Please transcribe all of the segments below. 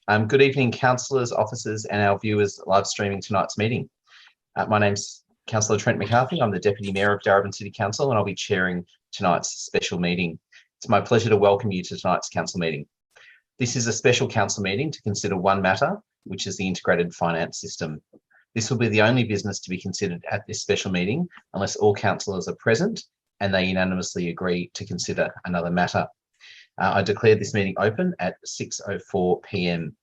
Good evening, councillors, officers, and our viewers live streaming tonight's meeting. My name's Councillor Trent McCarthy. I'm the Deputy Mayor of Darebin City Council, and I'll be chairing tonight's special meeting. It's my pleasure to welcome you to tonight's council meeting. This is a special council meeting to consider one matter, which is the integrated finance system. This will be the only business to be considered at this special meeting unless all councillors are present and they unanimously agree to consider another matter. I declare this meeting open at 6:04 p.m.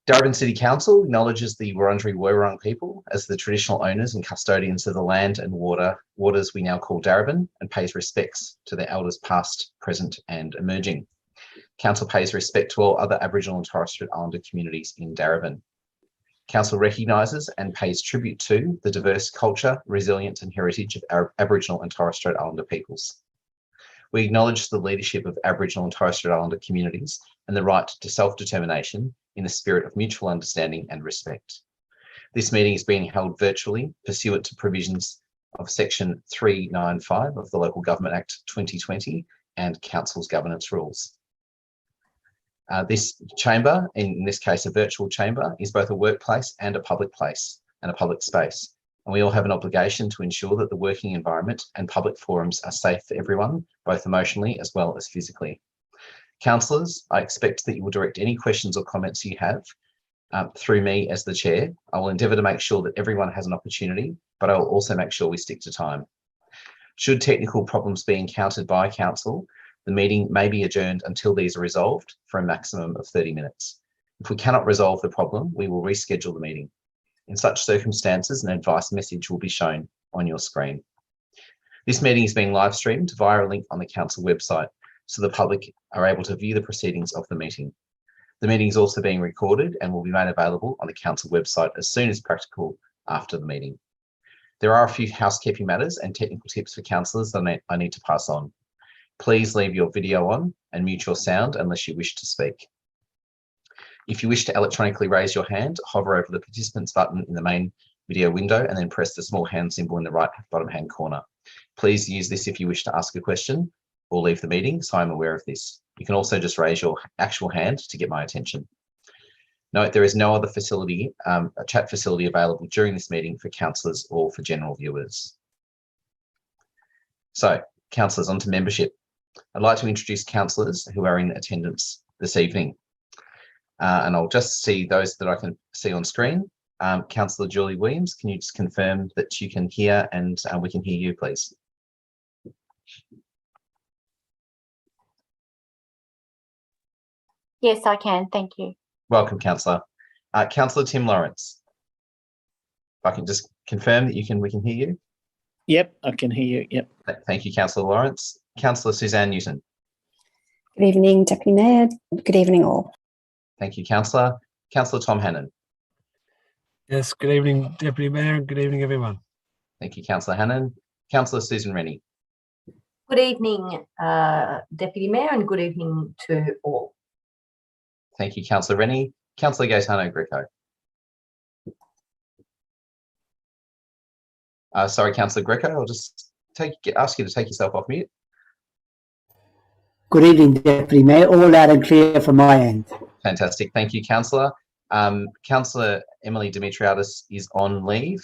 Darebin City Council acknowledges the Wurundjeri Woi-wurrung people as the traditional owners and custodians of the land and waters we now call Darebin, and pays respects to their elders past, present and emerging. Council pays respect to all other Aboriginal and Torres Strait Islander communities in Darebin. Council recognises and pays tribute to the diverse culture, resilience and heritage of Aboriginal and Torres Strait Islander peoples. We acknowledge the leadership of Aboriginal and Torres Strait Islander communities and the right to self-determination in the spirit of mutual understanding and respect. This meeting is being held virtually pursuant to provisions of Section 395 of the Local Government Act 2020 and Council's governance rules. This chamber, in this case a virtual chamber, is both a workplace and a public place and a public space. And we all have an obligation to ensure that the working environment and public forums are safe for everyone, both emotionally as well as physically. Councillors, I expect that you will direct any questions or comments you have through me as the chair. I will endeavour to make sure that everyone has an opportunity, but I will also make sure we stick to time. Should technical problems be encountered by council, the meeting may be adjourned until these are resolved for a maximum of 30 minutes. If we cannot resolve the problem, we will reschedule the meeting. In such circumstances, an advice message will be shown on your screen. This meeting is being live streamed via a link on the council website, so the public are able to view the proceedings of the meeting. The meeting is also being recorded and will be made available on the council website as soon as practical after the meeting. There are a few housekeeping matters and technical tips for councillors that I need to pass on. Please leave your video on and mute your sound unless you wish to speak. If you wish to electronically raise your hand, hover over the participants button in the main video window and then press the small hand symbol in the right bottom hand corner. Please use this if you wish to ask a question or leave the meeting, so I'm aware of this. You can also just raise your actual hand to get my attention. Note there is no other facility, a chat facility available during this meeting for councillors or for general viewers. So, councillors, on to membership. I'd like to introduce councillors who are in attendance this evening. And I'll just see those that I can see on screen. Councillor Julie Williams, can you just confirm that you can hear and we can hear you, please? Yes, I can. Thank you. Welcome, Councillor. Councillor Tim Lawrence, if I can just confirm that we can hear you. Yep, I can hear you. Yep. Thank you, Councillor Lawrence. Councillor Suzanne Newton. Good evening, Deputy Mayor. Good evening, all. Thank you, Councillor. Councillor Tom Hannon. Yes, good evening, Deputy Mayor, and good evening, everyone. Thank you, Councillor Hannon. Councillor Susan Rennie. Good evening, Deputy Mayor, and good evening to all. Thank you, Councillor Rennie. Councillor Gaetano Greco. Sorry, Councillor Greco, I'll just ask you to take yourself off mute. Good evening, Deputy Mayor. All loud and clear from my end. Fantastic. Thank you, Councillor. Councillor Emily Dimitriadis is on leave,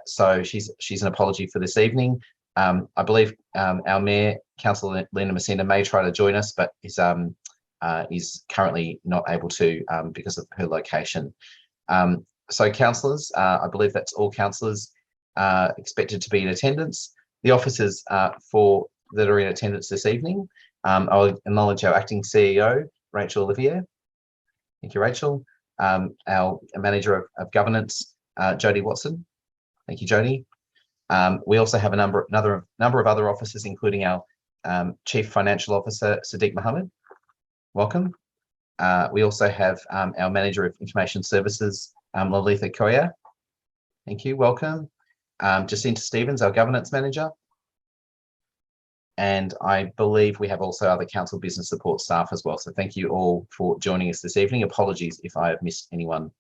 so she's an apology for this evening. I believe our Mayor, Councillor Lena Messina, may try to join us, but is currently not able to because of her location. So, councillors, I believe that's all councillors expected to be in attendance. The officers that are in attendance this evening, I'll acknowledge our acting CEO, Rachel Olivier. Thank you, Rachel. Our manager of governance, Jodie Watson. Thank you, Jodie. We also have a number of other officers, including our Chief Financial Officer, Sadiq Mohammed. Welcome. We also have our Manager of Information Services, Lalitha Koya. Thank you. Welcome. Jacinta Stevens, our Governance Manager. And I believe we have also other council business support staff as well. So thank you all for joining us this evening. Apologies if I have missed anyone.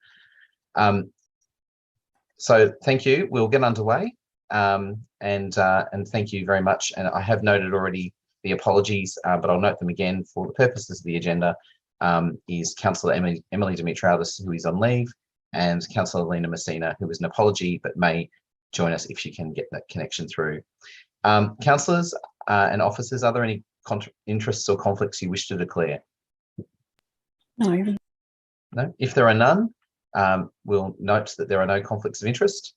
So thank you. We'll get underway. And thank you very much. And I have noted already the apologies, but I'll note them again for the purposes of the agenda. is Councillor Emily Dimitriadis, who is on leave, and Councillor Lena Messina, who is an apology but may join us if she can get that connection through. Councillors and officers, are there any interests or conflicts you wish to declare? No. No? If there are none, we'll note that there are no conflicts of interest.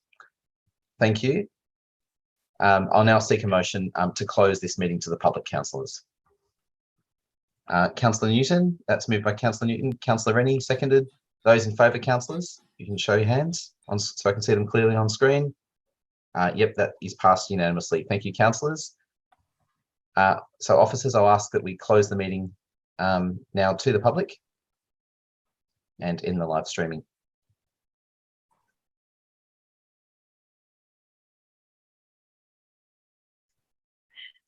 Thank you. I'll now seek a motion to close this meeting to the public, councillors. Councillor Newton, that's moved by Councillor Newton. Councillor Rennie, seconded. Those in favour, councillors, you can show your hands so I can see them clearly on screen. Yep, that is passed unanimously. Thank you, councillors. So officers, I'll ask that we close the meeting now to the public and in the live streaming.